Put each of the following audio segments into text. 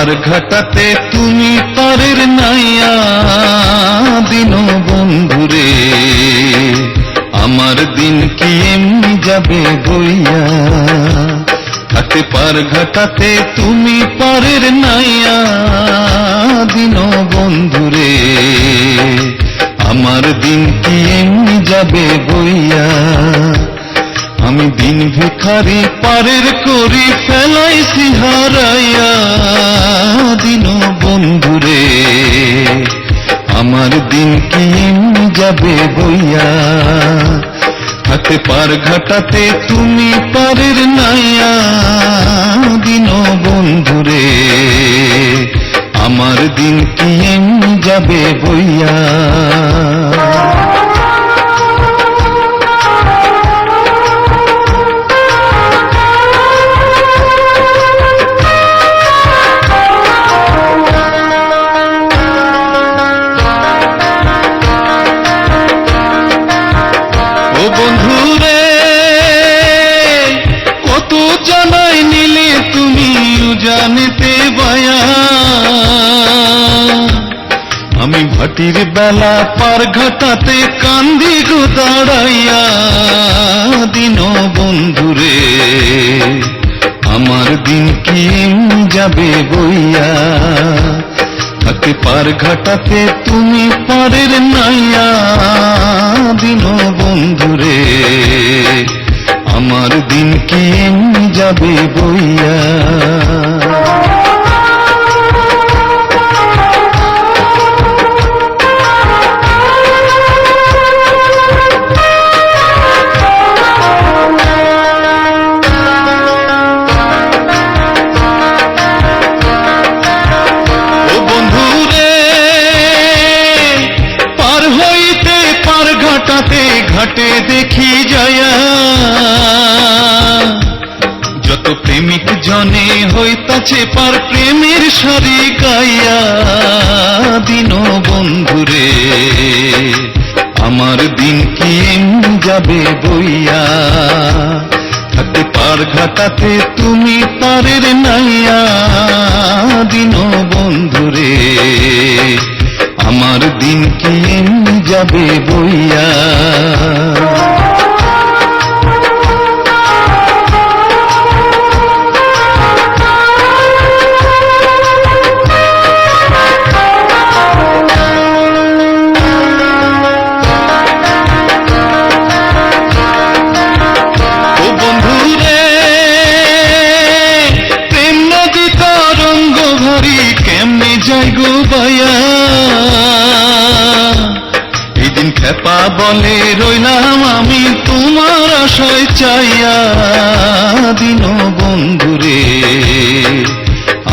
পার ঘাটাতে তুমি পারের নাইয়া দিন বন্ধুরে, আমার দিন কি এমনি যাবে বইয়া। ঘাটে পার ঘাটাতে তুমি পারের নাইয়া দিন বন্ধুরে, আমার দিন কি এমনি যাবে বইয়া। আমি দিন ভিখারি পারের করি ফেলাইছি হারাইয়া দিন বন্ধুরে, আমার দিন কি এমনি যাবে বইয়া। ঘাটে পার ঘাটাতে তুমি পারের নাইয়া দিন বন্ধুরে, আমার দিন কি এমনি যাবে বইয়া। ও বন্ধুরে কত জানাই নিলে তুমি জানিতে বায়া, আমি ভাটির বেলা পার ঘাটাতে কান্দি গো দাঁড়াইয়া দিন বন্ধুরে, আমার দিন কি এমনি যাবে বইয়া। ঘাটে পার ঘাটাতে তুমি পারের নাইয়া দিন বন্ধুরে, আমার দিন কি এমনি যাবে বইয়া। ঘাটে দেখি যায়া যত প্রেমিক জনে হইতাছে পার প্রেমের সারি গাইয়া দিন বন্ধুরে, আমার দিন কি এমনি যাবে বইয়া। ঘাটে পার ঘাটাতে তুমি পারের নাইয়া দিন বন্ধুরে, আমার দিন কি এমনি যাবে বইয়া। ও বন্ধুরে প্রেম নদী তরঙ্গ ভরি কেমনে যাই গো বায়া। এদিন খেপা বলে রইলাম আমি তোমার আশায় চাইয়া দিন বন্ধুরে,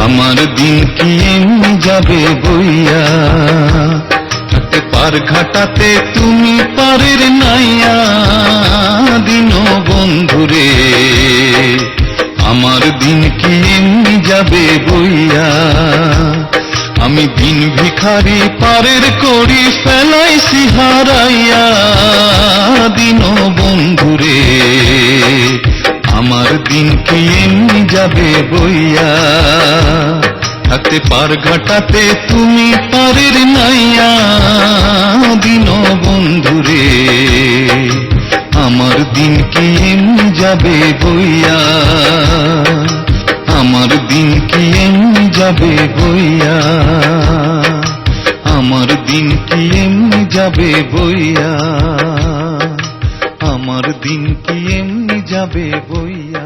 আমার দিন কি এমনি যাবে বইয়া। ঘাটে পার ঘাটাতে তুমি পারের নাইয়া দিন বন্ধুরে, আমার দিন কি এমনি যাবে বইয়া। আমি দিন ভিখারি পারের করি ফেলাইছি হারাইয়া দিন বন্ধুরে, আমার দিন কি এমনি যাবে বইয়া। ঘাটে পার ঘাটাতে তুমি পারের নাইয়া দিন বন্ধুরে, আমার দিন কি এমনি যাবে বইয়া। আমার দিন কি এমনি যাবে বইয়া, আমার দিন কি এমনি যাবে বইয়া, আমার দিন কি এমনি যাবে বইয়া।